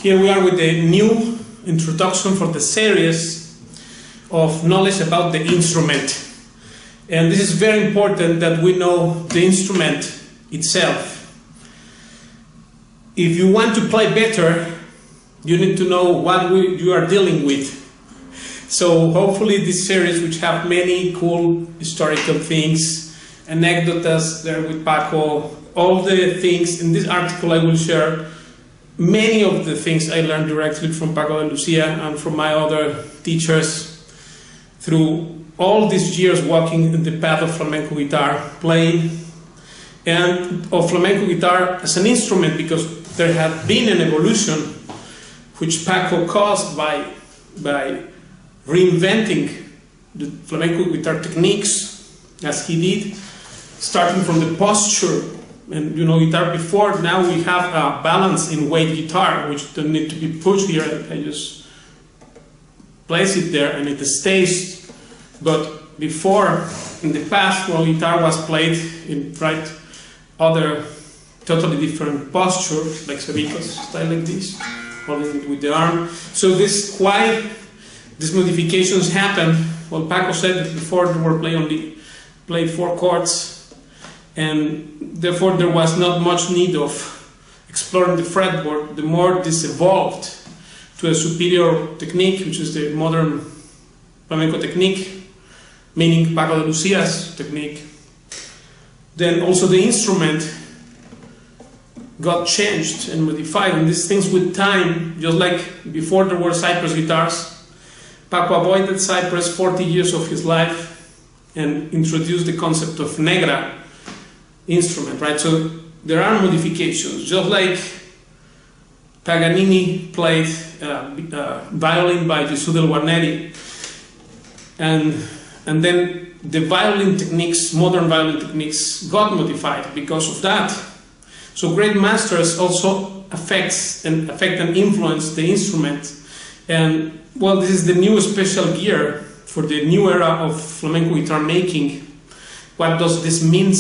Here we are with the new introduction for the series of knowledge about the instrument. And this is very important that we know the instrument itself. If you want to play better, you need to know what you are dealing with. So hopefully this series, which have many cool historical things, anecdotes there with Paco, all the things in this article I will share. Many of the things I learned directly from Paco de Lucia and from my other teachers through all these years walking in the path of flamenco guitar playing and of flamenco guitar as an instrument, because there had been an evolution which Paco caused by reinventing the flamenco guitar techniques as he did, starting from the posture. And you know, guitar before, now we have a balance in weight guitar, which don't need to be pushed here. I just place it there and it stays. But before, in the past, well, guitar was played in other totally different posture, like Sevico's style like this, holding it with the arm. So why these modifications happened? Well, Paco said that before they were played 4 chords, and therefore there was not much need of exploring the fretboard. The more this evolved to a superior technique, which is the modern flamenco technique, meaning Paco de Lucia's technique, then also the instrument got changed and modified. And these things with time, just like before there were Cypress guitars, Paco avoided Cypress 40 years of his life and introduced the concept of negra instrument, right? So there are modifications, just like Paganini played violin by Gesù del Guarneri, and then the violin techniques, modern violin techniques, got modified because of that. So great masters also affect and influence the instrument. And well, this is the new special gear for the new era of flamenco guitar making. What does this mean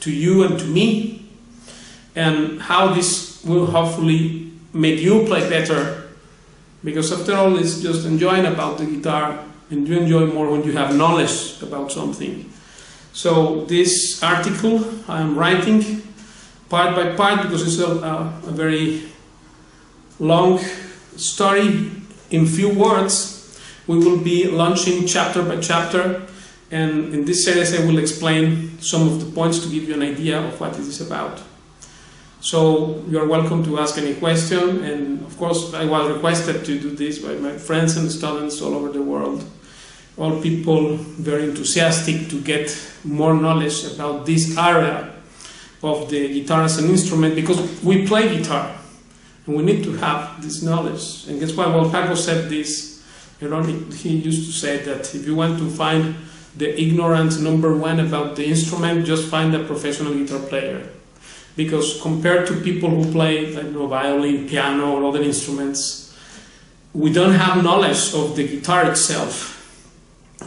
to you and to me, and how this will hopefully make you play better, because after all it's just enjoying about the guitar, and you enjoy more when you have knowledge about something. So this article I'm writing part by part, because it's a very long story in few words. We will be launching chapter by chapter. And in this series I will explain some of the points to give you an idea of what it is about. So you are welcome to ask any question, and of course I was requested to do this by my friends and students all over the world. All people very enthusiastic to get more knowledge about this area of the guitar as an instrument, because we play guitar and we need to have this knowledge. And guess what? Well, Paco said this, he used to say that if you want to find the ignorant #1 about the instrument, just find a professional guitar player. Because compared to people who play, I don't know, violin, piano, or other instruments, we don't have knowledge of the guitar itself.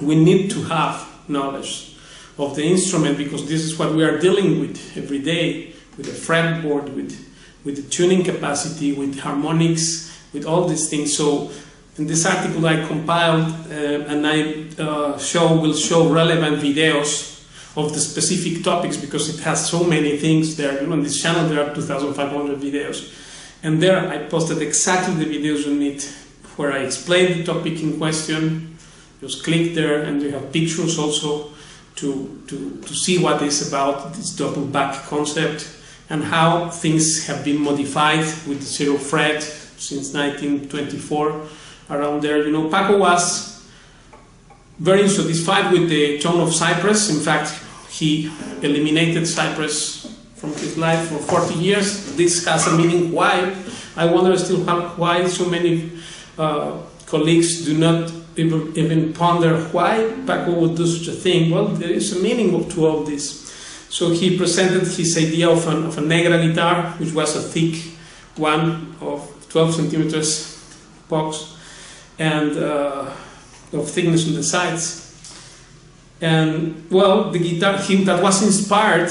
We need to have knowledge of the instrument, because this is what we are dealing with every day, with the fretboard, with the tuning capacity, with harmonics, with all these things. So in this article I compiled and I will show relevant videos of the specific topics, because it has so many things there. You know, on this channel there are 2,500 videos, and there I posted exactly the videos you need, where I explain the topic in question, just click there, and you have pictures also to see what it's about, this double back concept, and how things have been modified with the zero fret since 1924, around there. You know, Paco was very satisfied with the tone of Cypress. In fact, he eliminated Cypress from his life for 40 years. This has a meaning. Why? I wonder still why so many colleagues do not even ponder why Paco would do such a thing. Well, there is a meaning to all this. So he presented his idea of a Negra guitar, which was a thick one of 12 centimeters box, and of thickness on the sides. And well, the guitar that was inspired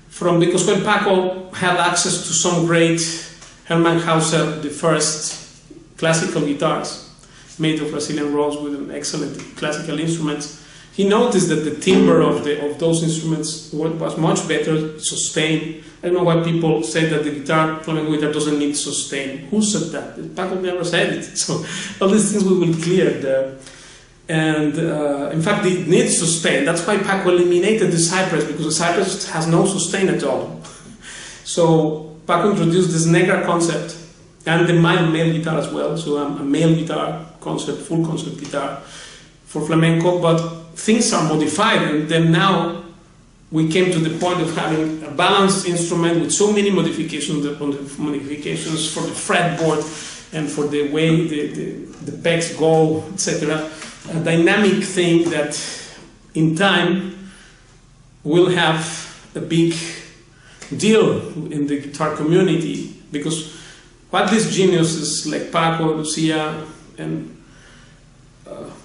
from, because when Paco had access to some great Hermann Hauser, the first classical guitars made of Brazilian rolls with an excellent classical instruments, he noticed that the timbre of those instruments was much better sustained. I don't know why people say that the flamenco guitar doesn't need sustain. Who said that? Paco never said it. So all these things we will clear there. And in fact, it needs sustain. That's why Paco eliminated the Cypress, because the Cypress has no sustain at all. So Paco introduced this Negra concept and the mild male guitar as well. So a male guitar concept, full concept guitar for flamenco. But things are modified, and then now we came to the point of having a balanced instrument with so many modifications for the fretboard and for the way the pegs go, etc. A dynamic thing that in time will have a big deal in the guitar community, because what these geniuses like Paco, Lucia, and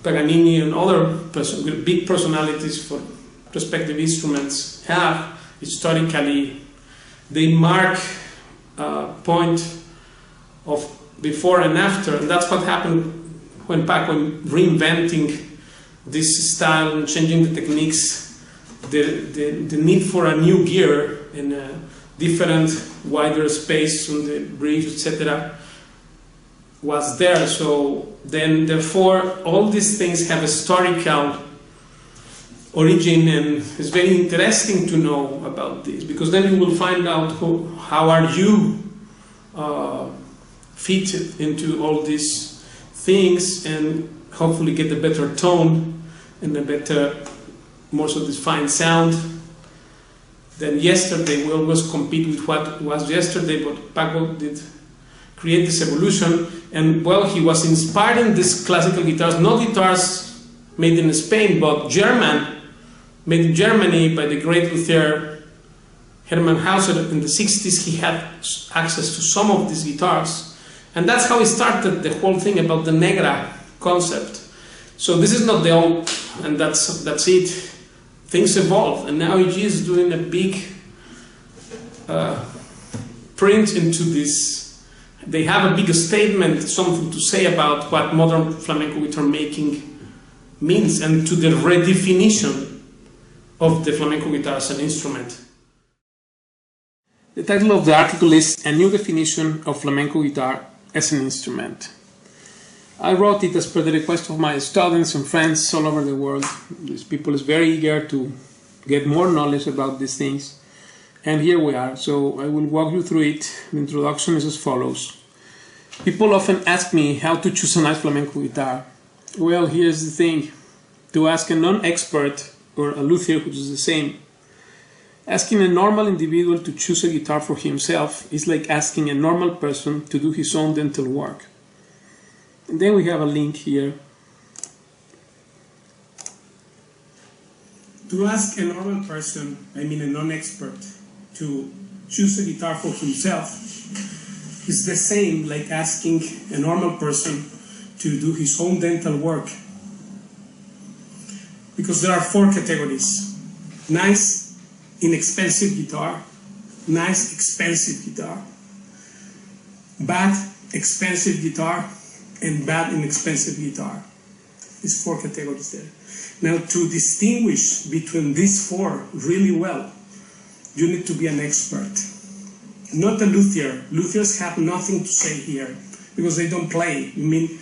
Paganini and other big personalities for respective instruments have historically, they mark a point of before and after, and that's what happened when Paco reinventing this style and changing the techniques. The need for a new gear in a different, wider space on the bridge, etc., was there. So then, therefore, all these things have historical origin, and it's very interesting to know about this, because then you will find out how are you fitted into all these things, and hopefully get a better tone and a better, more satisfying sound than yesterday. We always compete with what was yesterday, but Paco did create this evolution, and well, he was inspiring these classical guitars, not guitars made in Spain, but made in Germany by the great luthier Hermann Hauser. In the 60s, he had access to some of these guitars, and that's how he started the whole thing about the Negra concept. So this is not the old, and that's it. Things evolve, and now EG is doing a big print into this. They have a big statement, something to say about what modern flamenco guitar making means, and to the redefinition of the flamenco guitar as an instrument. The title of the article is A New Definition of Flamenco Guitar as an Instrument. I wrote it as per the request of my students and friends all over the world. These people is very eager to get more knowledge about these things. And here we are, so I will walk you through it. The introduction is as follows. People often ask me how to choose a nice flamenco guitar. Well, here's the thing. To ask a non-expert or a luthier, which is the same, asking a normal individual to choose a guitar for himself is like asking a normal person to do his own dental work. And then we have a link here. To ask a normal person, I mean a non-expert, to choose a guitar for himself is the same like asking a normal person to do his own dental work. Because there are four categories: nice, inexpensive guitar, nice, expensive guitar, bad, expensive guitar, and bad, inexpensive guitar. These four categories there. Now, to distinguish between these four really well, you need to be an expert, not a luthier. Luthiers have nothing to say here because they don't play. I mean,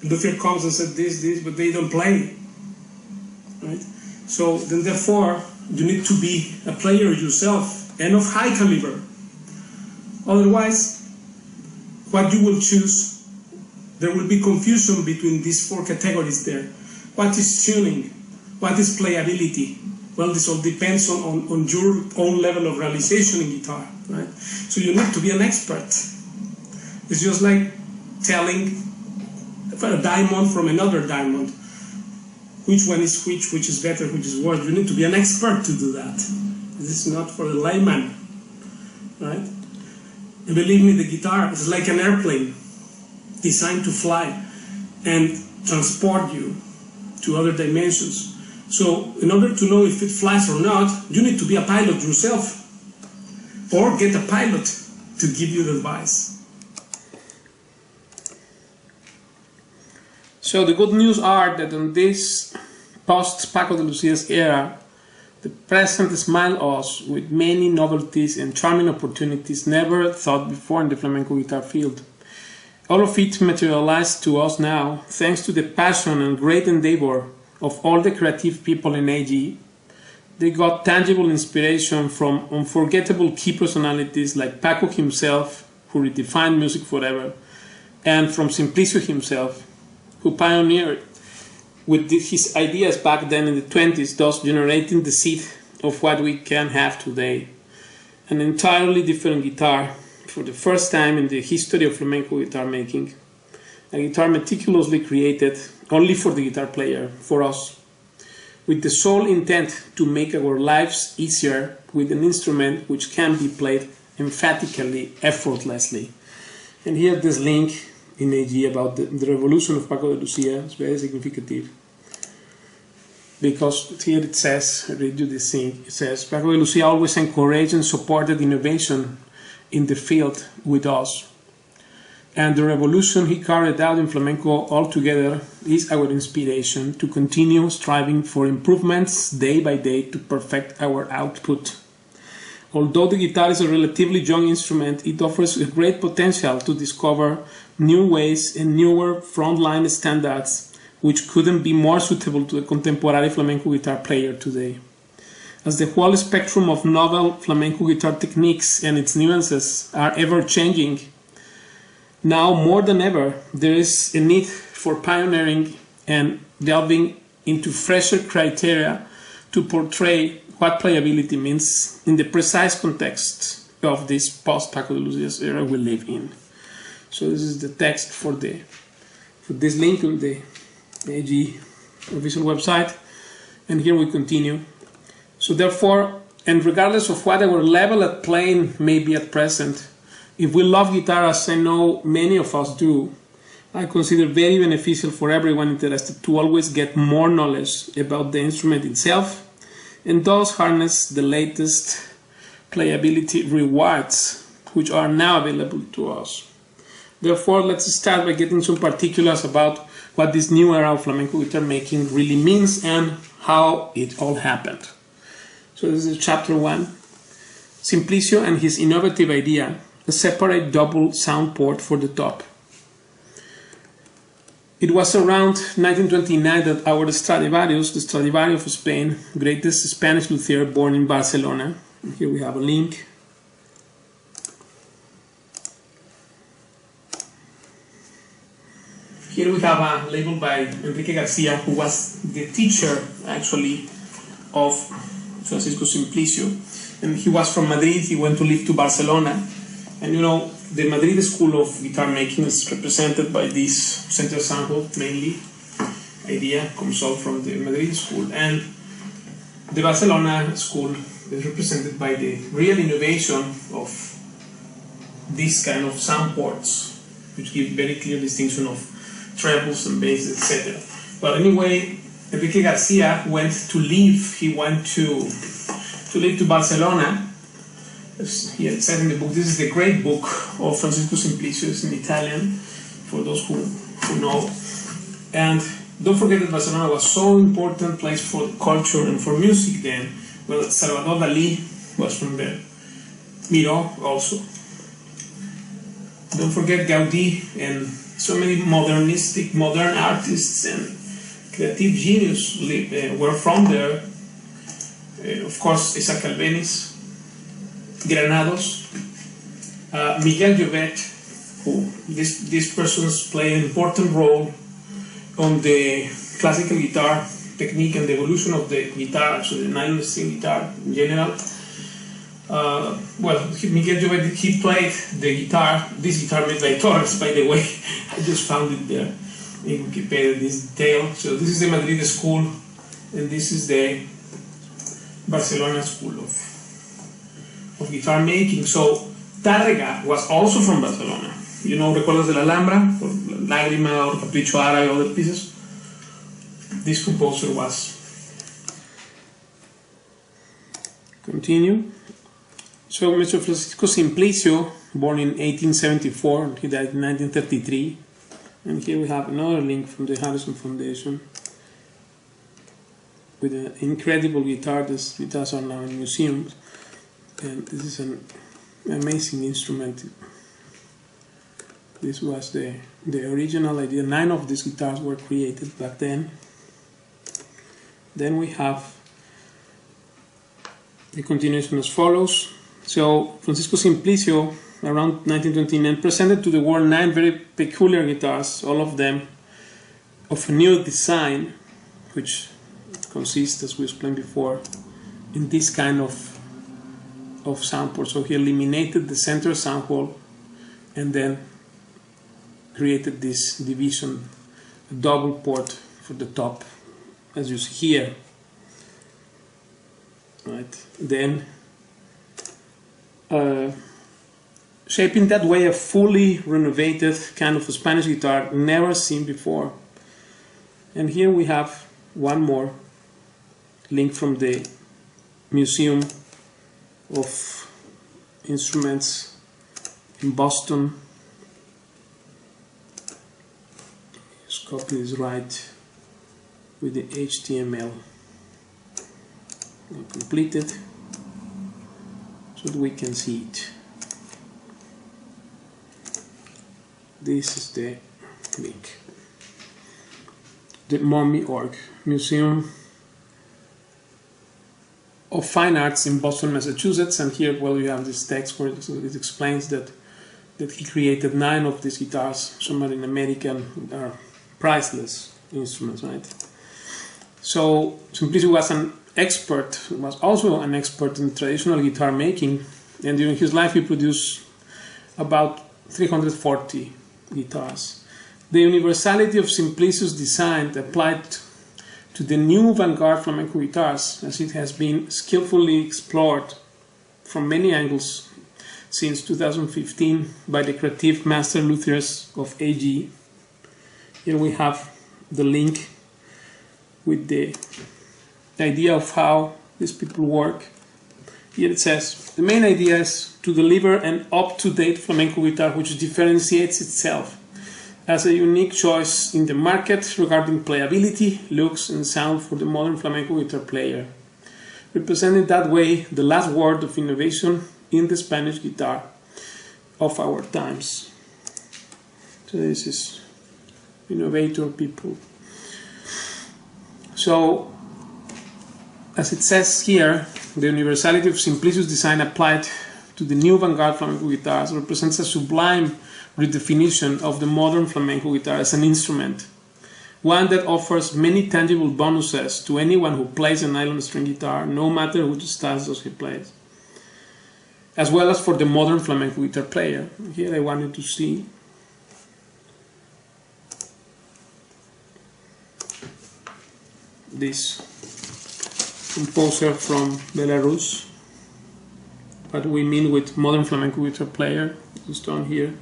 Luthier comes and says this, but they don't play, right? So then therefore, you need to be a player yourself and of high caliber. Otherwise, what you will choose, there will be confusion between these four categories there. What is tuning? What is playability? Well, this all depends on your own level of realization in guitar, right? So you need to be an expert. It's just like telling a diamond from another diamond. Which one is which is better, which is worse. You need to be an expert to do that. This is not for a layman, right? And believe me, the guitar is like an airplane designed to fly and transport you to other dimensions. So in order to know if it flies or not, you need to be a pilot yourself or get a pilot to give you the advice. So the good news are that in this post-Paco de Lucia's era, the present smiles us with many novelties and charming opportunities never thought before in the flamenco guitar field. All of it materialized to us now thanks to the passion and great endeavor of all the creative people in AG. They got tangible inspiration from unforgettable key personalities like Paco himself, who redefined music forever, and from Simplicio himself, who pioneered with his ideas back then in the 20s, thus generating the seed of what we can have today. An entirely different guitar for the first time in the history of flamenco guitar making. A guitar meticulously created only for the guitar player, for us, with the sole intent to make our lives easier with an instrument which can be played emphatically, effortlessly. And here this link in AG about the revolution of Paco de Lucia is very significant, because here it says, I read you this thing, it says, Paco de Lucia always encouraged and supported innovation in the field with us. And the revolution he carried out in flamenco altogether is our inspiration to continue striving for improvements day by day to perfect our output. Although the guitar is a relatively young instrument, it offers a great potential to discover new ways and newer frontline standards which couldn't be more suitable to the contemporary flamenco guitar player today. As the whole spectrum of novel flamenco guitar techniques and its nuances are ever changing, now more than ever there is a need for pioneering and delving into fresher criteria to portray what playability means in the precise context of this post-Paco de Lucia's era we live in. So this is the text for this link on the AG official website, and here we continue. So therefore, and regardless of what our level at playing may be at present, if we love guitar as I know many of us do, I consider very beneficial for everyone interested to always get more knowledge about the instrument itself and thus harness the latest playability rewards which are now available to us. Therefore, let's start by getting some particulars about what this new era of flamenco guitar making really means and how it all happened. So this is chapter 1. Simplicio and his innovative idea, a separate double sound port for the top. It was around 1929 that our Stradivarius, the Stradivari of Spain, greatest Spanish luthier born in Barcelona. And here we have a link. Here we have a label by Enrique Garcia, who was the teacher actually of Francisco Simplicio. And he was from Madrid, he went to live to Barcelona. And you know, the Madrid school of guitar making is represented by this center sample mainly. Idea comes out from the Madrid school, and the Barcelona school is represented by the real innovation of this kind of sound ports, which give very clear distinction of trebles and basses, etc. But anyway, Enrique Garcia went to live. He went to live to Barcelona. Here it says in the book, this is the great book of Francisco Simplicio, it's in Italian, for those who know. And don't forget that Barcelona was so important place for culture and for music then. Well, Salvador Dalí was from there. Miró also. Don't forget Gaudí and so many modern artists and creative genius were from there. Of course, Isaac Albéniz, Granados, Miguel Llobet, who these persons play an important role on the classical guitar technique and the evolution of the guitar, so the nylon string guitar in general. Well, Miguel Llobet, he played the guitar, this guitar made by Torres, by the way. I just found it there in Wikipedia, this detail. So this is the Madrid school, and this is the Barcelona school of guitar making. So Tárrega was also from Barcelona. You know, Recuerdos de la Alhambra, or Lágrima, or Capricho Árabe, other pieces. This composer was. Continue. So Mr. Francisco Simplicio, born in 1874, he died in 1933. And here we have another link from the Harrison Foundation with an incredible guitar. These guitars are now in museums, and this is an amazing instrument. This was the original idea. 9 of these guitars were created back then. Then we have the continuation as follows. So Francisco Simplicio, around 1929, presented to the world 9 very peculiar guitars, all of them of a new design, which consists, as we explained before, in this kind of sound port. So he eliminated the center sound hole and then created this division, a double port for the top, as you see here. Right. Then shaping that way a fully renovated kind of a Spanish guitar never seen before. And here we have one more link from the Museum of Instruments in Boston. Just copy this right with the HTML completed so that we can see it. This is the link. The Mummy Org, Museum of Fine Arts in Boston, Massachusetts. And here, well, you have this text where it explains that he created 9 of these guitars, some are in American, are priceless instruments, right? So Simplicio was also an expert in traditional guitar making, and during his life he produced about 340 guitars. The universality of Simplicio's design applied to the new vanguard flamenco guitars, as it has been skillfully explored from many angles since 2015 by the creative master luthiers of AG. Here we have the link with the idea of how these people work. Here it says, the main idea is to deliver an up-to-date flamenco guitar which differentiates itself as a unique choice in the market regarding playability, looks and sound for the modern flamenco guitar player, representing that way the last word of innovation in the Spanish guitar of our times. So this is innovator people. So, as it says here, the universality of Simplicio's design applied to the new vanguard flamenco guitars represents a sublime redefinition of the modern flamenco guitar as an instrument, one that offers many tangible bonuses to anyone who plays a nylon string guitar, no matter which styles he plays, as well as for the modern flamenco guitar player. Here I wanted to see this composer from Belarus. What we mean with modern flamenco guitar player is down here.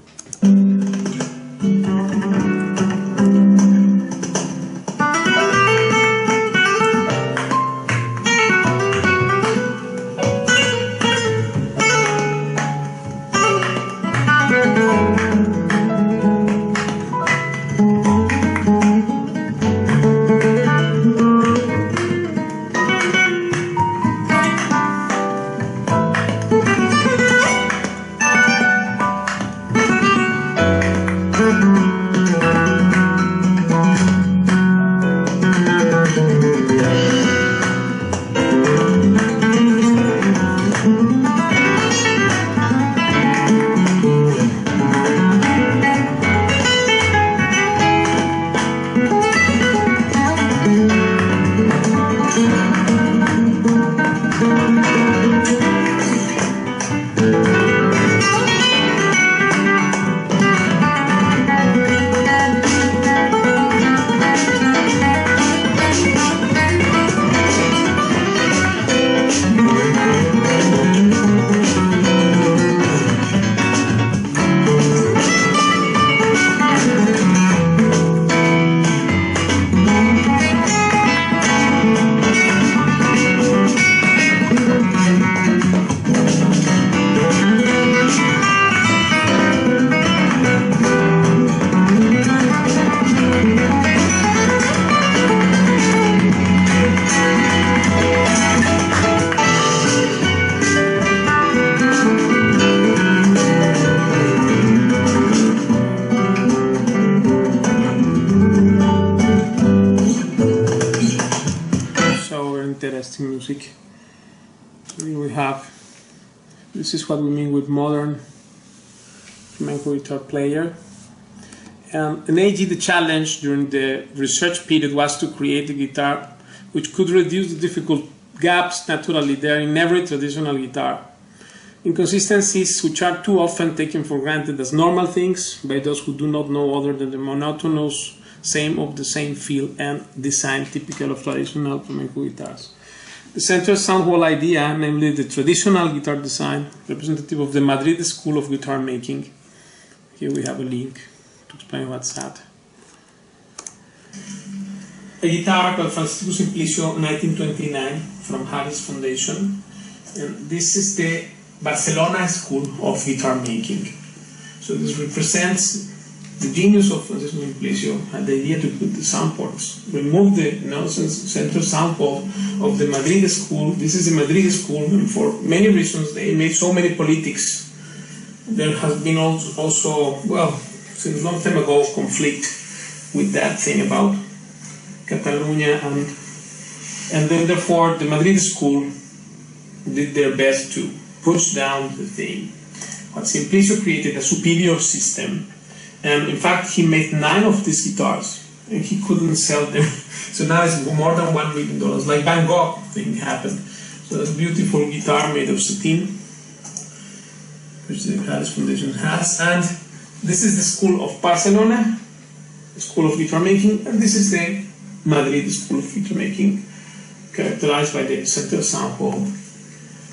music. Here we have, this is what we mean with modern flamenco guitar player. And in AG, the challenge during the research period was to create a guitar which could reduce the difficult gaps naturally there in every traditional guitar. Inconsistencies which are too often taken for granted as normal things by those who do not know other than the monotonous same of the same feel and design typical of traditional flamenco guitars. The central sound wall idea, namely the traditional guitar design, representative of the Madrid school of guitar making. Here we have a link to explain what's that. A guitar called Francisco Simplicio 1929 from Harris Foundation. And this is the Barcelona school of guitar making. So this represents the genius of Francisco Simplicio and the idea to put the sound ports, remove the central sound port of the Madrid school. This is the Madrid school, and for many reasons they made so many politics. There has been also, well, since a long time ago, conflict with that thing about Catalonia, and then therefore the Madrid school did their best to push down the thing. But Simplicio created a superior system, and in fact he made 9 of these guitars, and he couldn't sell them. So now it's more than $1 million, like Van Gogh thing happened. So that's a beautiful guitar made of satin, which the Harris Foundation has, and this is the school of Barcelona, the school of guitar making, and this is the Madrid school of guitar making, characterized by the central sound wall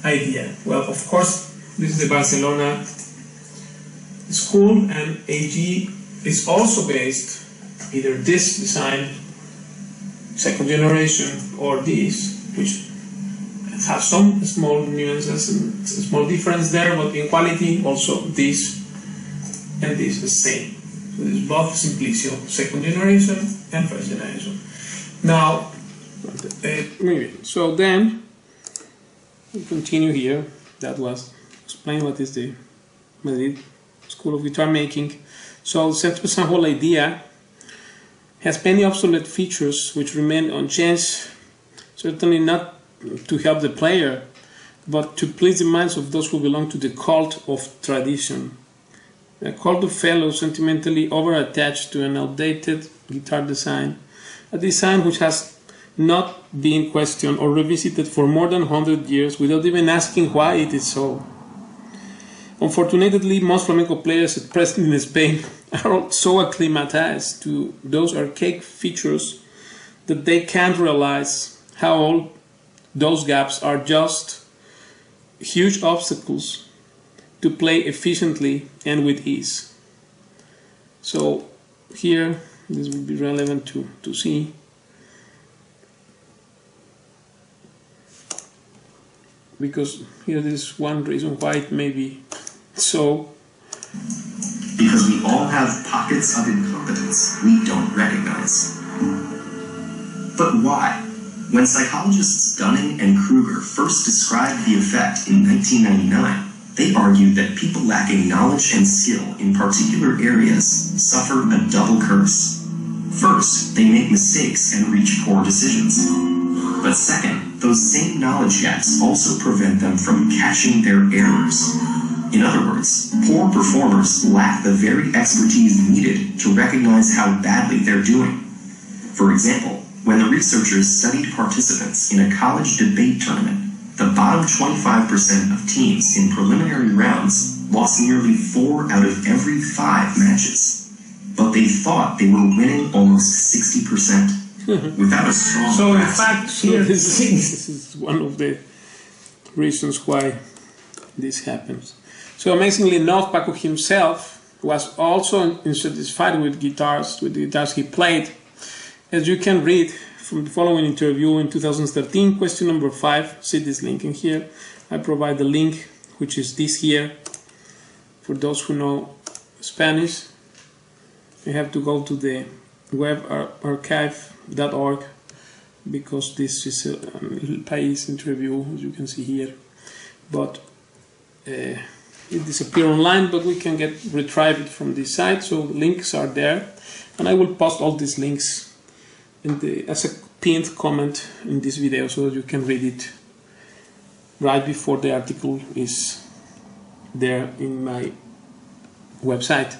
idea. Well, of course, this is the Barcelona school, and AG is also based either this design, second generation, or this, which have some small nuances and small difference there, but in quality also this and this is the same. So this is both Simplicio, second generation and first generation. Now, so then we continue here. That was explain what is the Madrid School of Guitar Making. So the central sound whole idea has many obsolete features which remain unchanged, certainly not to help the player, but to please the minds of those who belong to the cult of tradition. A cult of fellows sentimentally over-attached to an outdated guitar design, a design which has not been questioned or revisited for more than 100 years without even asking why it is so. Unfortunately, most flamenco players at present in Spain are so acclimatized to those archaic features that they can't realize how old those gaps are just huge obstacles to play efficiently and with ease. So here, this would be relevant to see. Because here is one reason why it may be so. Because we all have pockets of incompetence we don't recognize. But why? When psychologists Dunning and Kruger first described the effect in 1999, they argued that people lacking knowledge and skill in particular areas suffer a double curse. First, they make mistakes and reach poor decisions. But second, those same knowledge gaps also prevent them from catching their errors. In other words, poor performers lack the very expertise needed to recognize how badly they're doing. For example, when the researchers studied participants in a college debate tournament, the bottom 25% of teams in preliminary rounds lost nearly 4 out of every 5 matches. But they thought they were winning almost 60%. Without a strong So in grasp. fact, here this is one of the reasons why this happens. So amazingly enough, Paco himself was also unsatisfied with the guitars he played. As you can read from the following interview in 2013, question number 5, see this link in here. I provide the link, which is this here. For those who know Spanish, you have to go to the web archive.org because this is a El País interview, as you can see here. But it disappeared online, but we can retrieve it from this site, so links are there. And I will post all these links as a pinned comment in this video so that you can read it right before the article is there in my website.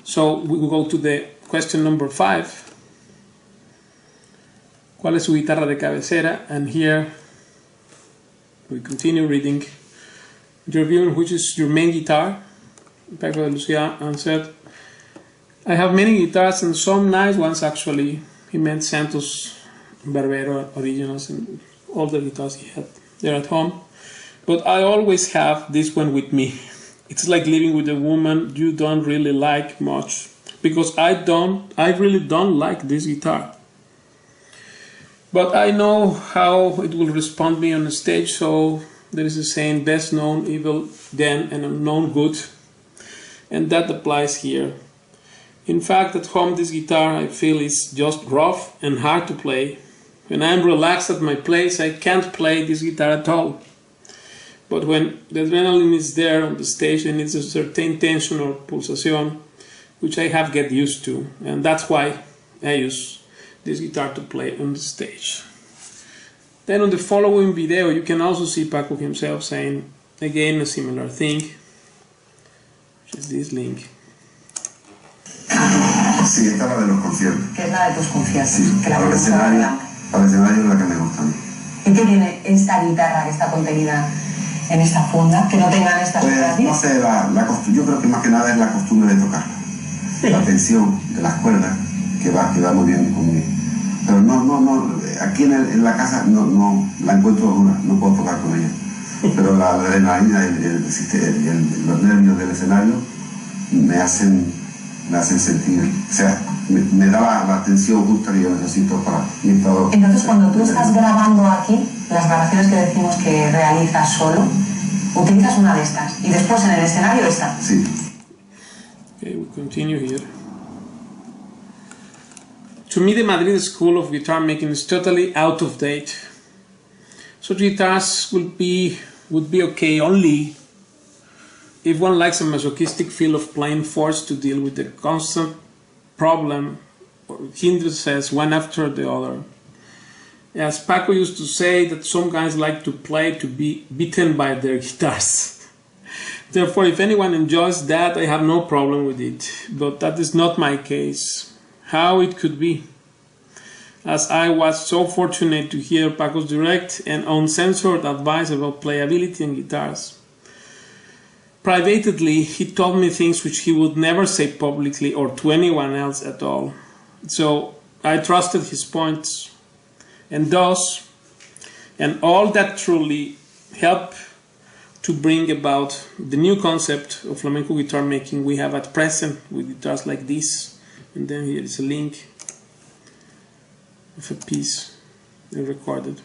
So we will go to the question number 5. ¿Cuál es su guitarra de cabecera? And here we continue reading. Interviewing which is your main guitar. Paco de Lucia answered, I have many guitars and some nice ones actually. He meant Santos Barbero originals and all the guitars he had there at home. But I always have this one with me. It's like living with a woman you don't really like much, because I really don't like this guitar. But I know how it will respond me on the stage, so there is a saying, best known evil then and unknown good, and that applies here. In fact, at home this guitar I feel is just rough and hard to play. When I'm relaxed at my place, I can't play this guitar at all. But when the adrenaline is there on the stage, and it's a certain tension or pulsation, which I have get used to, and that's why I use this guitar to play on the stage. Then on the following video you can also see Paco himself saying again a similar thing, which is this link. Sí, esta es la de los conciertos. Que es la de tus conciertos. Sí, que la para el escenario es la que me gusta a mí. ¿Y qué tiene esta guitarra que está contenida en esta funda, que no tengan estas otras? Pues no sé, yo creo que más que nada es la costumbre de tocarla. La tensión de las cuerdas que va muy bien conmigo. Pero no, aquí en la casa no la encuentro dura, no puedo tocar con ella. Pero la adrenalina y los nervios del escenario me hacen sentir, o sea, me da la tensión justa que yo necesito para mi estado. Entonces, cuando tú estás grabando aquí, las grabaciones que decimos que realizas solo, utilizas una de estas y después en el escenario esta. Sí. Okay, we continue here. To me, the Madrid school of guitar making is totally out of date. Such guitars would be okay only if one likes a masochistic feel of playing forced to deal with the constant problem or hindrances one after the other. As Paco used to say, that some guys like to play to be beaten by their guitars. Therefore, if anyone enjoys that, I have no problem with it. But that is not my case. How it could be, as I was so fortunate to hear Paco's direct and uncensored advice about playability and guitars. Privately, he told me things which he would never say publicly or to anyone else at all. So I trusted his points, and thus, and all that truly helped to bring about the new concept of flamenco guitar making we have at present with guitars like this. And then here is a link of a piece I recorded.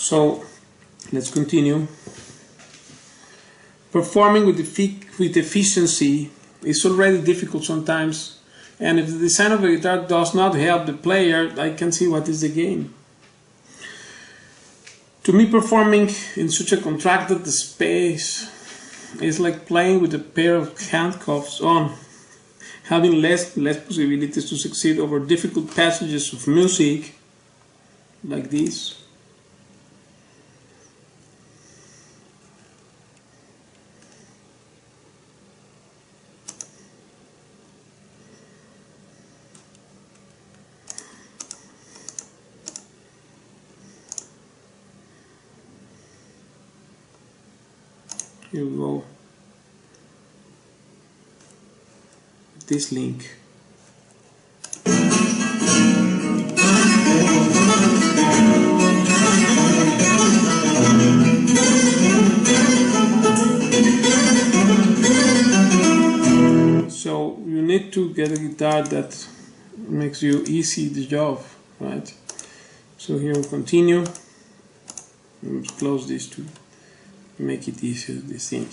So let's continue. Performing with efficiency is already difficult sometimes, and if the design of a guitar does not help the player, I can see what is the gain. To me, performing in such a contracted space is like playing with a pair of handcuffs on, having less possibilities to succeed over difficult passages of music like this. Here we go. This link. So you need to get a guitar that makes you easy the job, right? So here we continue. Let's close this to make it easier, this thing.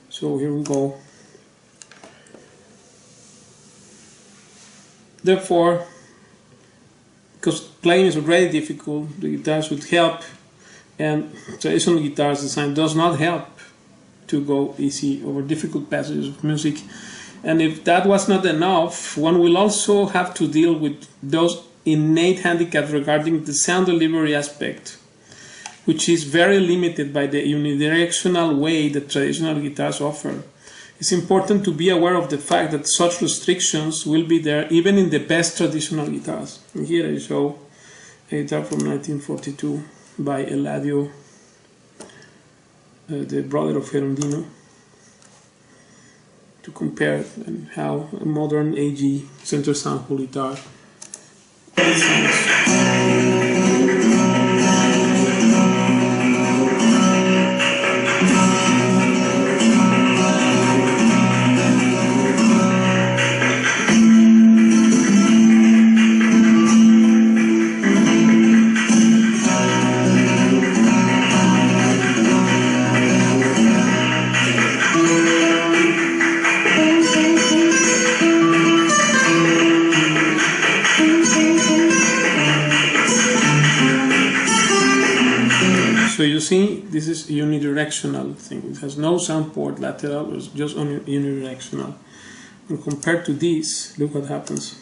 So here we go. Therefore, because playing is already difficult, the guitar should help, and traditional guitars design does not help to go easy over difficult passages of music. And if that was not enough, one will also have to deal with those innate handicaps regarding the sound delivery aspect, which is very limited by the unidirectional way that traditional guitars offer. It's important to be aware of the fact that such restrictions will be there even in the best traditional guitars. And here I show a guitar from 1942 by Eladio, the brother of Gerondino, to compare and how a modern AG center soundhole guitar sounds. So you see, this is unidirectional thing. It has no sound port lateral, it's just unidirectional. And compared to this, look what happens.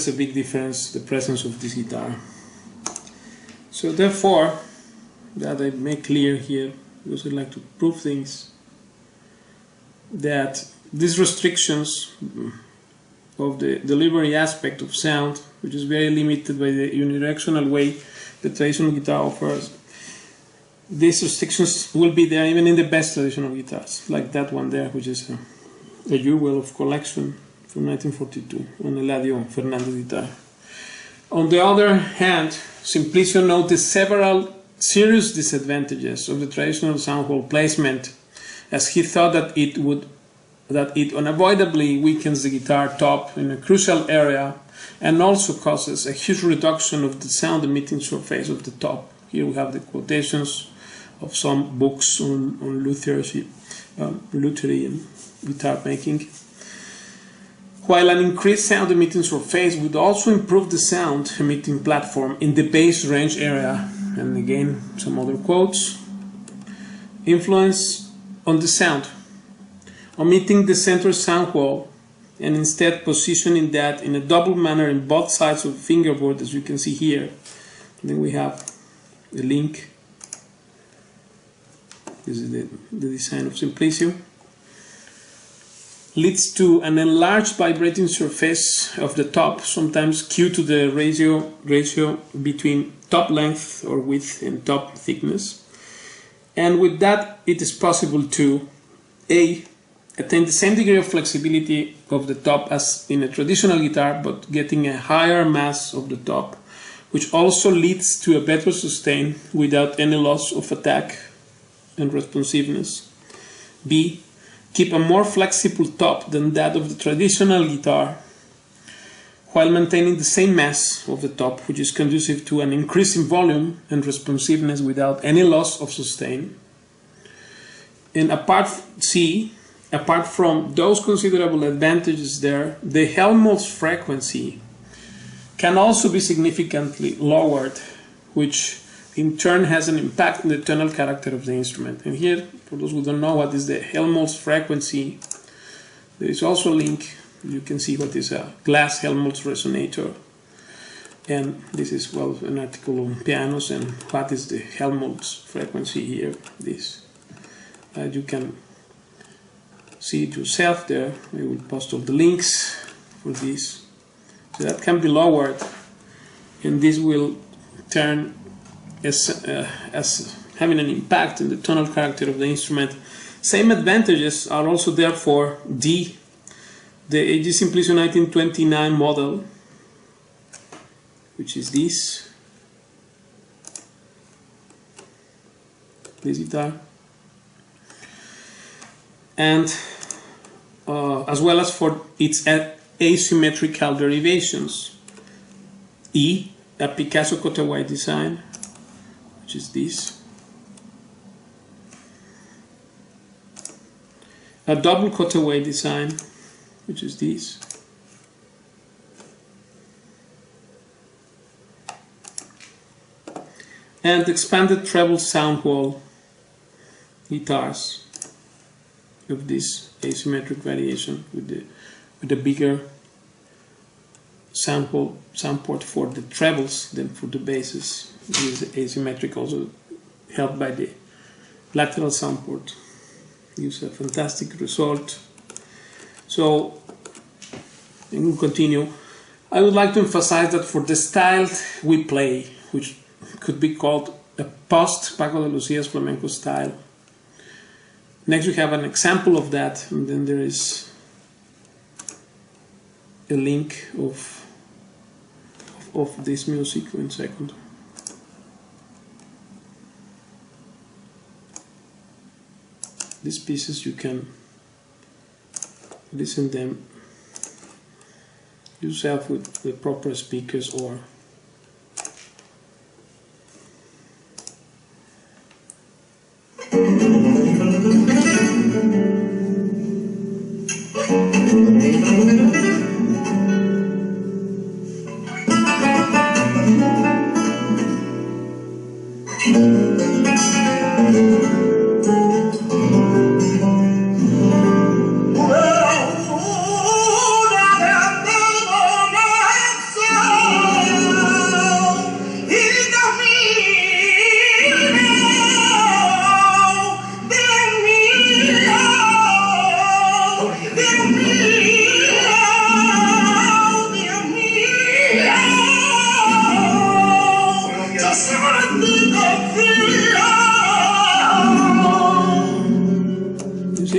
A big difference, the presence of this guitar. So therefore, that I make clear here, because I like to prove things, that these restrictions of the delivery aspect of sound, which is very limited by the unidirectional way the traditional guitar offers, these restrictions will be there even in the best traditional guitars, like that one there, which is a jewel of collection from 1942 on Eladio Fernandez guitar. On the other hand, Simplicio noticed several serious disadvantages of the traditional soundhole placement, as he thought that it unavoidably weakens the guitar top in a crucial area and also causes a huge reduction of the sound emitting surface of the top. Here we have the quotations of some books on lutherie and guitar making. While an increased sound emitting surface would also improve the sound emitting platform in the bass range area. And again, some other quotes. Influence on the sound. Omitting the center sound wall and instead positioning that in a double manner in both sides of the fingerboard, as you can see here. And then we have the link. This is the design of Simplicio. leads to an enlarged vibrating surface of the top, sometimes due to the ratio between top length or width and top thickness. And with that, it is possible to attain the same degree of flexibility of the top as in a traditional guitar, but getting a higher mass of the top, which also leads to a better sustain without any loss of attack and responsiveness. B, keep a more flexible top than that of the traditional guitar, while maintaining the same mass of the top, which is conducive to an increase in volume and responsiveness without any loss of sustain. And apart from those considerable advantages there, the Helmholtz frequency can also be significantly lowered, which in turn has an impact on the tonal character of the instrument. And here, for those who don't know what is the Helmholtz frequency, there is also a link. You can see what is a glass Helmholtz resonator. And this is, well, an article on pianos and what is the Helmholtz frequency here. This. You can see it yourself there. I will post all the links for this. So that can be lowered, and this will turn as having an impact in the tonal character of the instrument. Same advantages are also there for D, the AG Simplicio 1929 model, which is this guitar, and as well as for its asymmetrical derivations. E, a Picasso cutaway design, which is this. A double cutaway design, which is this. And expanded treble sound wall guitars of this asymmetric variation with the bigger sound port for the trebles than for the basses. This is asymmetric, also helped by the lateral sound port. Gives a fantastic result. So, and we'll continue. I would like to emphasize that for the style we play, which could be called a post Paco de Lucia's flamenco style. Next we have an example of that, and then there is a link of this music. 1 second. These pieces you can listen them yourself with the proper speakers or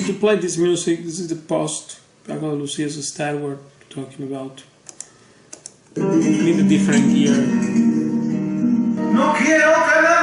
to play this music. This is the post Paco de Lucia's style we're talking about. Need a different gear. No quiero que me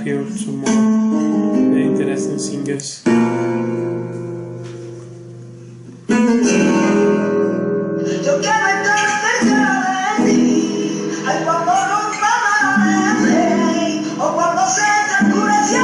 here some more very interesting singers. Cuando nos amanece o cuando se te oscurece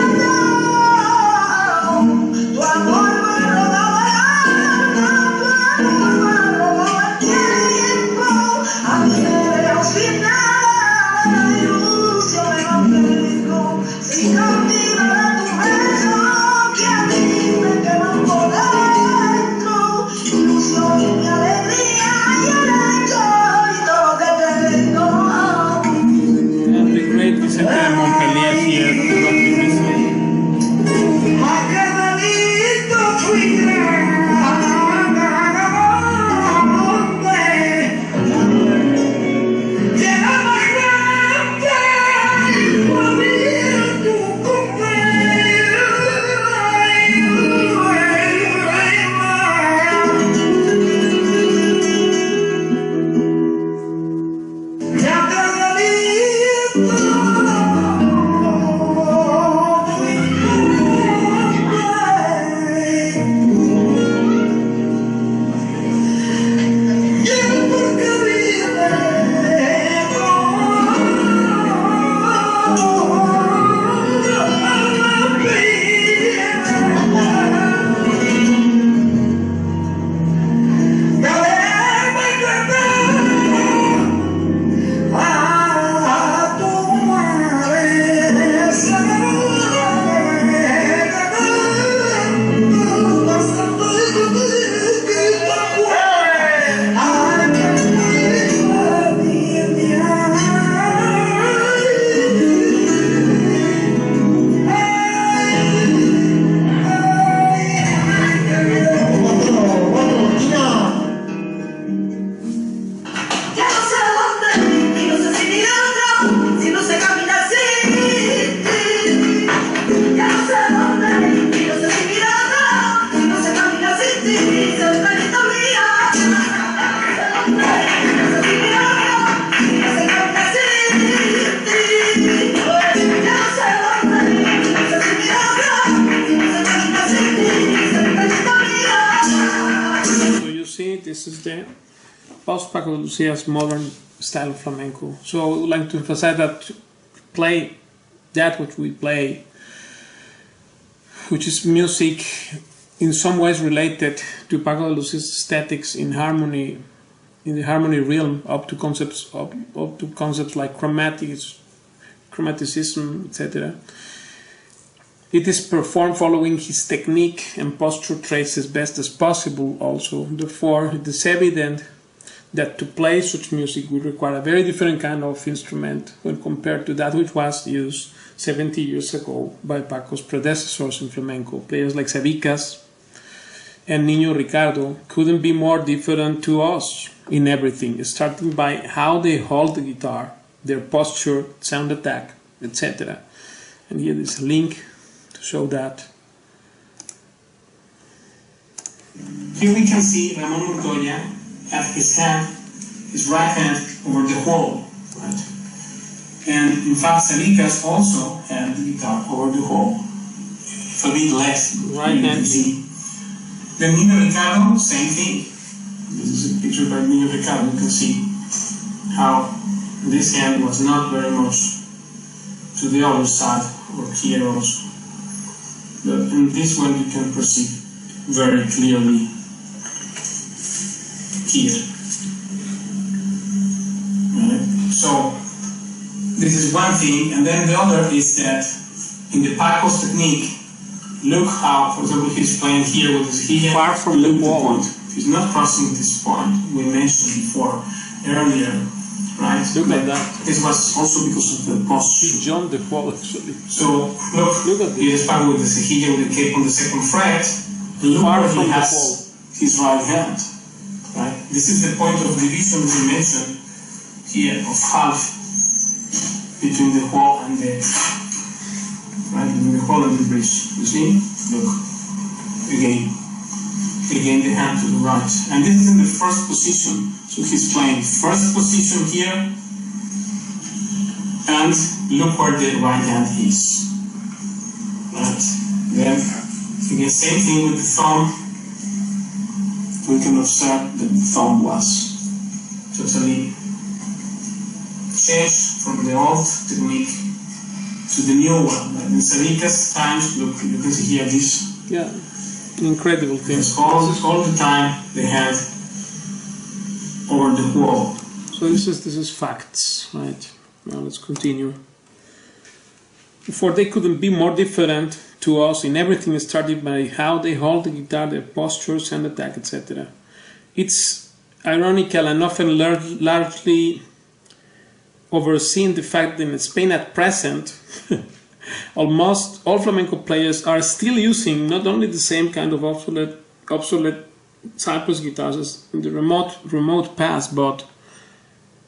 this is the post Paco de Lucia's modern style of flamenco. So I would like to emphasize that to play that which we play, which is music in some ways related to Paco de Lucia's aesthetics in harmony, in the harmony realm, up to concepts like chromaticism, etc. It is performed following his technique and posture traits as best as possible also. Therefore, it is evident that to play such music would require a very different kind of instrument when compared to that which was used 70 years ago by Paco's predecessors in flamenco. Players like Sabicas and Niño Ricardo couldn't be more different to us in everything, starting by how they hold the guitar, their posture, sound attack, etc. And here is a link to show that. Here we can see Ramon Montoya have his right hand over the hole, right? And in fact, Sabicas also had the guitar over the hole, a bit less. Right hand. Then Niño Ricardo, same thing. This is a picture by Niño Ricardo. You can see how this hand was not very much to the other side, or here also. But in this one you can perceive very clearly here. Right? So this is one thing, and then the other is that in the Paco's technique, look how, for example, he's playing here with his heel far from the wall. He's not crossing this point we mentioned before earlier, right? Look at that. This was also because of the posture. He jumped the wall actually. So look at this. He is playing with the cejilla with the cape on the second fret. Look where he has his right hand. Right? This is the point of division we mentioned here of half between the wall and the between the wall and the bridge. You see? Look. Again the hand to the right. And this is in the first position. So he's playing first position here, and look where the right hand is. Right? Then again, same thing with the thumb. We can observe that the thumb was totally changed from the old technique to the new one. Like in Sabicas times, look, you can see here this. Yeah, incredible thing. All the time they had over the wall. So this is facts, right? Now let's continue. For they couldn't be more different to us in everything, started by how they hold the guitar, their postures and attack, etc. It's ironical and often largely overseen the fact that in Spain at present, almost all flamenco players are still using not only the same kind of obsolete Cypress guitars as in the remote past, but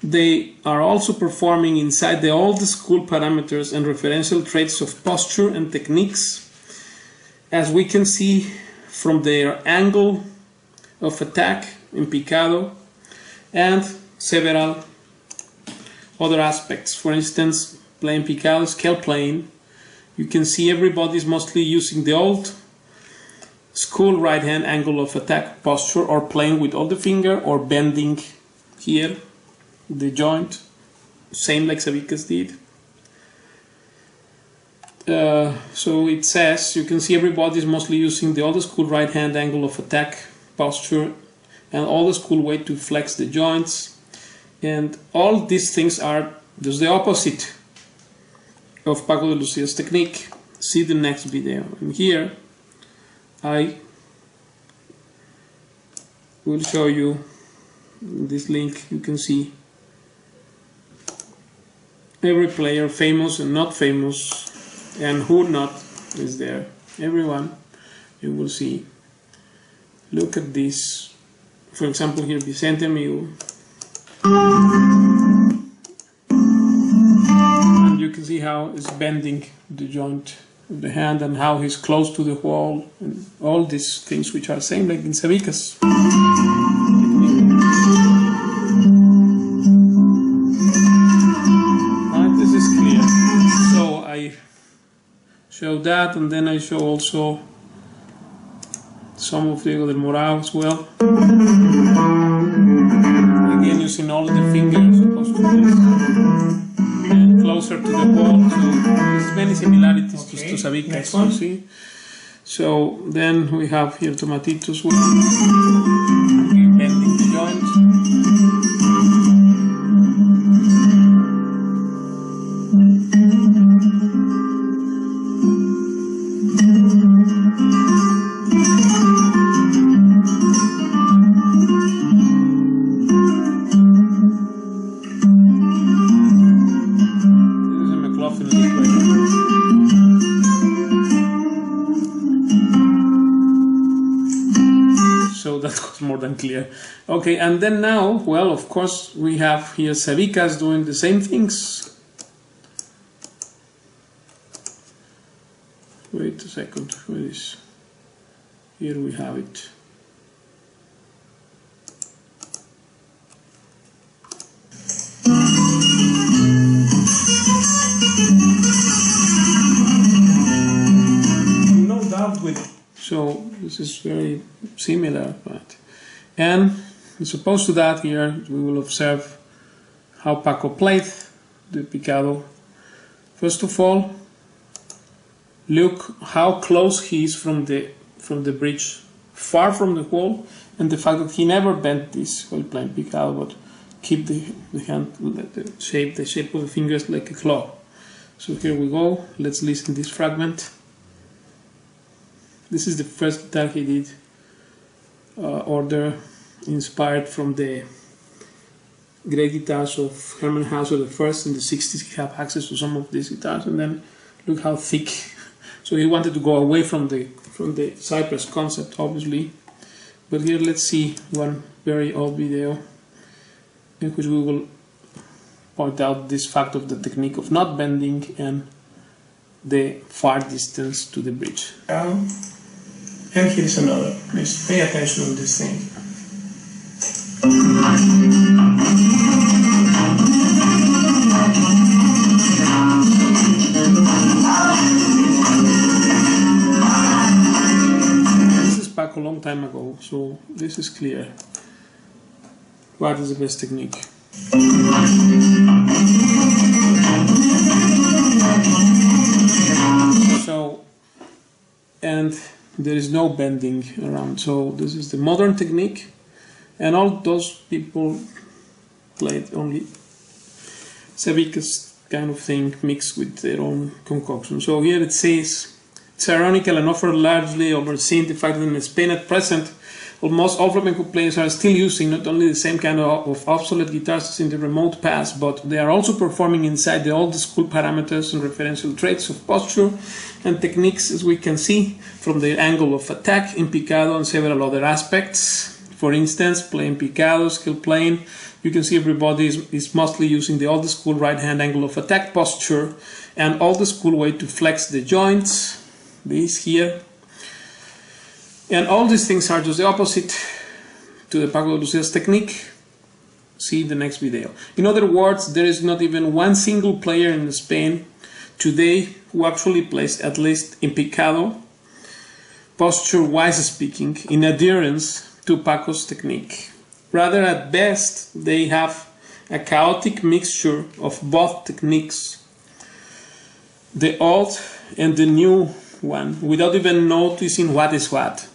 they are also performing inside the old school parameters and referential traits of posture and techniques, as we can see from their angle of attack in picado and several other aspects. For instance, playing picado, scale playing, you can see everybody's mostly using the old school right hand angle of attack posture, or playing with all the finger, or bending here the joint, same like Sabicas did. So it says, you can see everybody's mostly using the old school right hand angle of attack posture and old school way to flex the joints, and all these things are just the opposite of Paco de Lucia's technique. See the next video. And here I will show you this link. You can see every player, famous and not famous, and who not, is there. Everyone, you will see. Look at this. For example, here Vicente amigo. And you can see how it's bending the joint of the hand and how he's close to the wall, and all these things which are same like in Sabicas. This is clear. So I show that, and then I show also some of Diego del Morao as well. Again, using all the fingers supposed to this. And closer to the ball, so there's many similarities to Sabicas, you see. So then we have here Tomatito as well, bending the joints. More than clear. Okay, and then now, well, of course, we have here Sabicas doing the same things. Wait a second, where is? Here we have it. No doubt with it. So this is very similar, but. And as opposed to that, here we will observe how Paco played the picado. First of all, look how close he is from the bridge, far from the wall, and the fact that he never bent this while playing picado, but keep the hand, the shape of the fingers like a claw. So here we go. Let's listen to this fragment. This is the first guitar he did. Order inspired from the great guitars of Hermann Hauser the first in the 60s. He have access to some of these guitars, and then look how thick. So he wanted to go away from the cypress concept, obviously. But here let's see one very old video in which we will point out this fact of the technique of not bending and the far distance to the bridge. And here's another. Please pay attention to this thing. This is Paco a long time ago, so this is clear. What is the best technique? So, and there is no bending around, so this is the modern technique, and all those people played only Sabicas kind of thing mixed with their own concoction. So here it says, it's ironical and often largely overseen the fact that in Spain at present almost all flamenco players are still using not only the same kind of obsolete guitars as in the remote past, but they are also performing inside the old school parameters and referential traits of posture and techniques, as we can see from the angle of attack in picado and several other aspects. For instance, playing picado, skill playing, you can see everybody is mostly using the old school right hand angle of attack posture and old school way to flex the joints, this here. And all these things are just the opposite to the Paco de Lucia's technique. See the next video. In other words, there is not even one single player in Spain today who actually plays, at least in picado, posture-wise speaking, in adherence to Paco's technique. Rather, at best, they have a chaotic mixture of both techniques, the old and the new one, without even noticing what is what.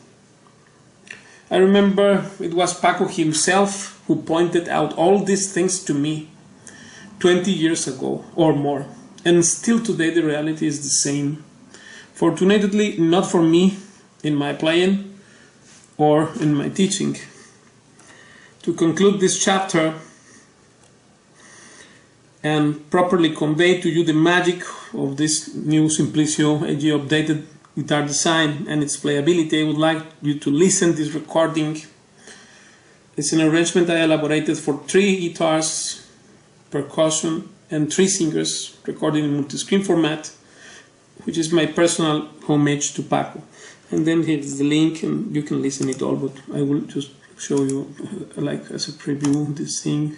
I remember it was Paco himself who pointed out all these things to me 20 years ago or more, and still today the reality is the same. Fortunately, not for me in my playing or in my teaching. To conclude this chapter and properly convey to you the magic of this new Simplicio AG updated guitar design and its playability, I would like you to listen to this recording. It's an arrangement I elaborated for 3 guitars, percussion, and 3 singers, recorded in multi-screen format, which is my personal homage to Paco. And then here's the link, and you can listen it all, but I will just show you, like as a preview, this thing.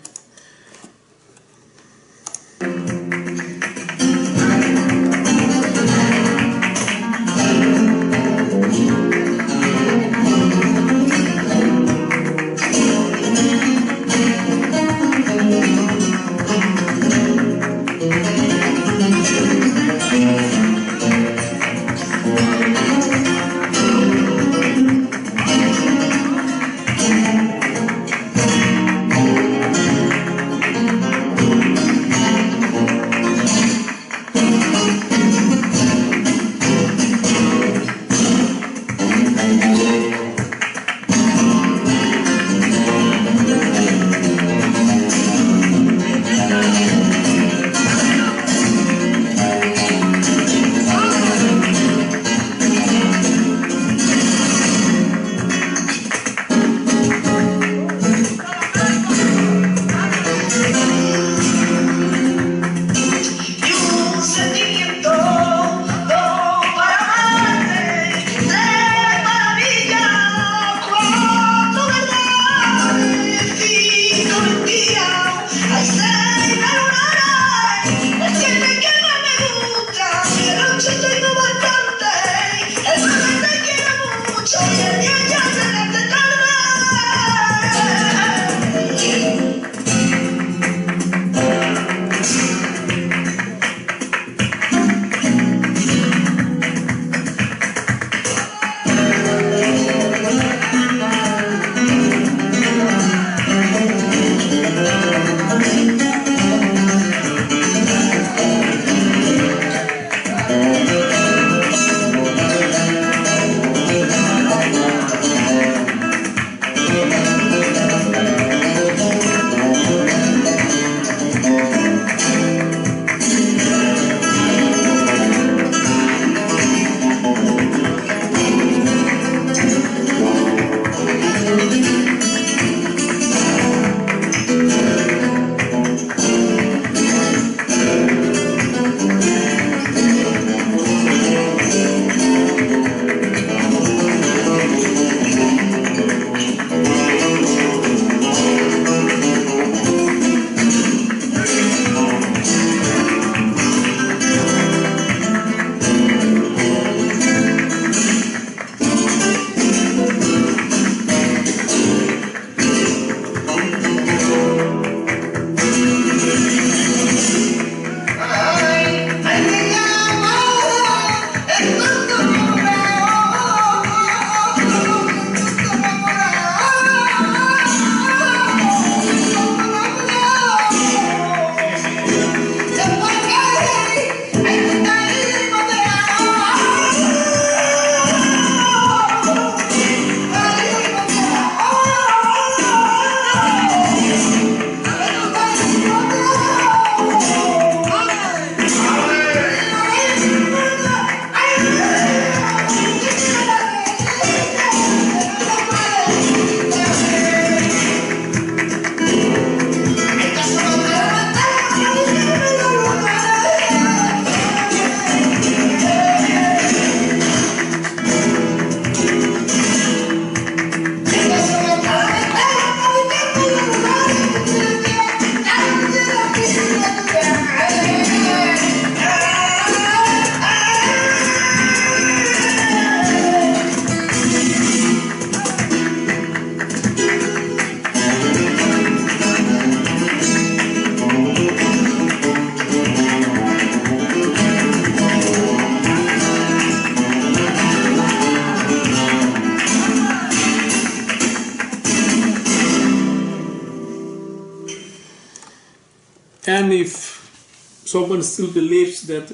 understand if someone still believes that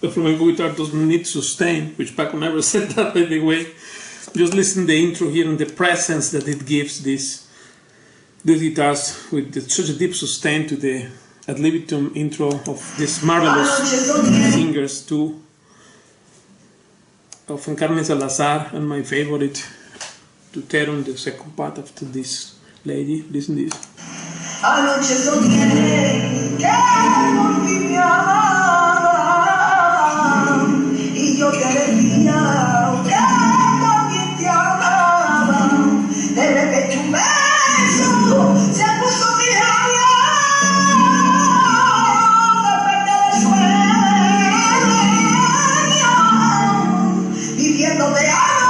the flamenco guitar doesn't need sustain, which Paco never said that, by the way. Just listen to the intro here and the presence that it gives these guitars with such a deep sustain to the ad libitum intro of these marvelous singers, too, of Carmen Salazar, and my favorite, Tutero, in the second part after this lady. Listen to this. Anoche soñé que volví mi amada y yo te decía que también te amaba. De repente un beso se puso mi labio, desperté de sueño, viviendo de amor.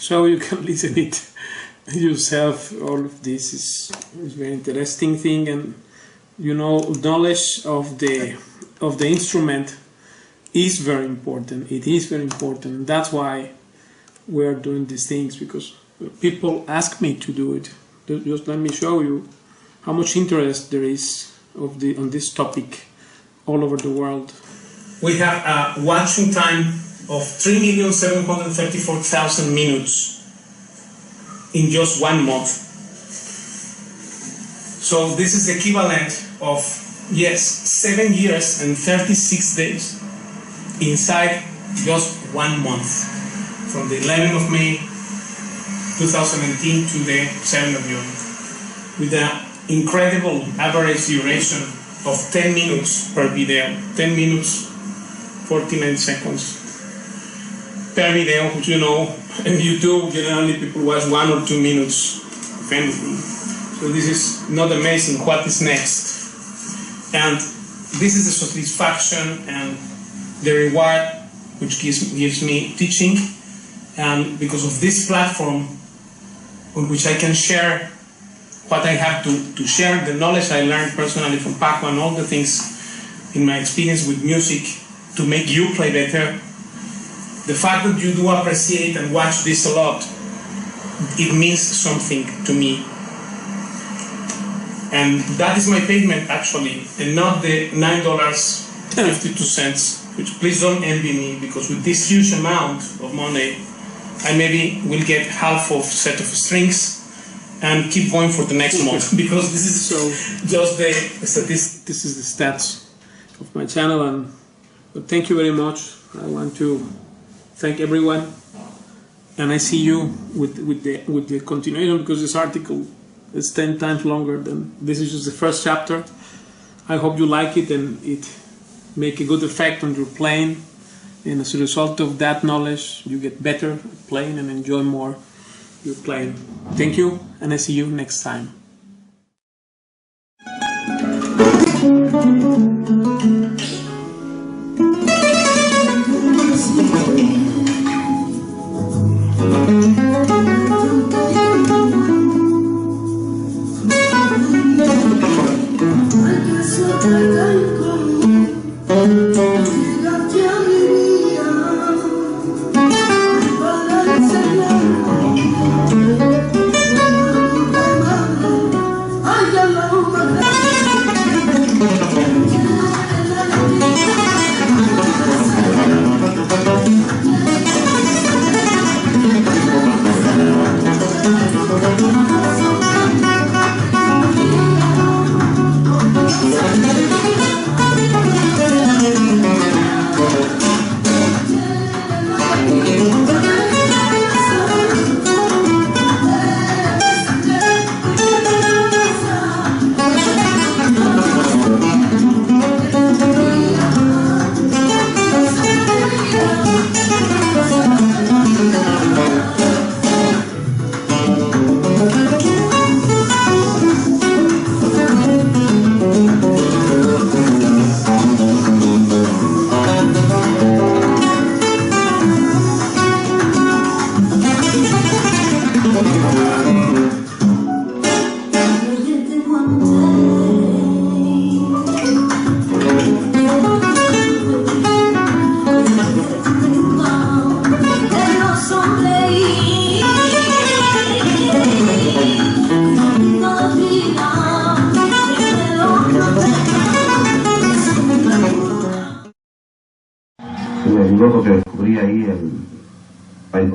So you can listen it yourself. All of this is very interesting thing, and you know, knowledge of the instrument is very important. It is very important. That's why we are doing these things, because people ask me to do it. Just let me show you how much interest there is on this topic all over the world. We have a watching time of 3,734,000 minutes in just 1 month. So this is equivalent of, yes, 7 years and 36 days inside just 1 month, from the 11th of May 2018 to the 7th of June, with an incredible average duration of 10 minutes per video, 10 minutes 49 seconds per video, which, you know, in YouTube generally people watch 1 or 2 minutes, if anything. So this is not amazing. What is next? And this is the satisfaction and the reward which gives me teaching, and because of this platform on which I can share what I have to share, the knowledge I learned personally from Paco and all the things in my experience with music to make you play better. The fact that you do appreciate and watch this a lot, it means something to me. And that is my payment, actually, and not the $9.52, which please don't envy me, because with this huge amount of money, I maybe will get half of set of strings and keep going for the next month, because this is just the statistics. This is the stats of my channel, but thank you very much. I want to thank everyone, and I see you with the continuation, because this article is 10 times longer than this. Is just the first chapter. I hope you like it and it make a good effect on your playing, and as a result of that knowledge you get better at playing and enjoy more your playing. Thank you, and I see you next time.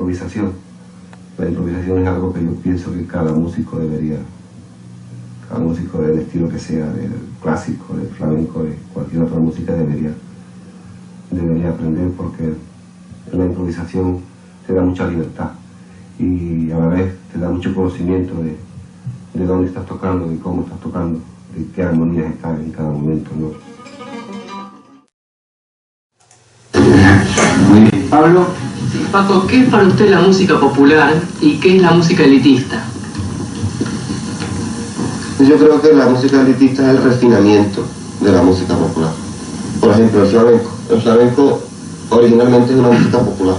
improvisación. La improvisación es algo que yo pienso que cada músico del estilo que sea, del clásico, del flamenco, de cualquier otra música, debería aprender, porque en la improvisación te da mucha libertad y a la vez te da mucho conocimiento de dónde estás tocando, de cómo estás tocando, de qué armonías están en cada momento, ¿no? Muy bien. Pablo. Sí, Paco, ¿qué es para usted la música popular y qué es la música elitista? Yo creo que la música elitista es el refinamiento de la música popular. Por ejemplo, el flamenco. El flamenco originalmente es una música popular,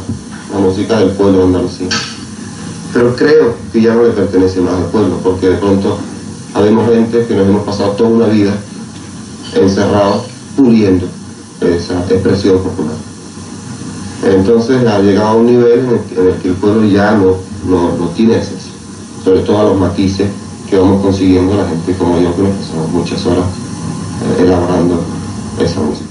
la música del pueblo de Andalucía. Pero creo que ya no le pertenece más al pueblo, porque de pronto habemos gente que nos hemos pasado toda una vida encerrados puliendo esa expresión popular. Entonces ha llegado a un nivel en el que el pueblo ya no tiene acceso, sobre todo a los matices que vamos consiguiendo la gente como yo, que nos pasamos muchas horas elaborando esa música.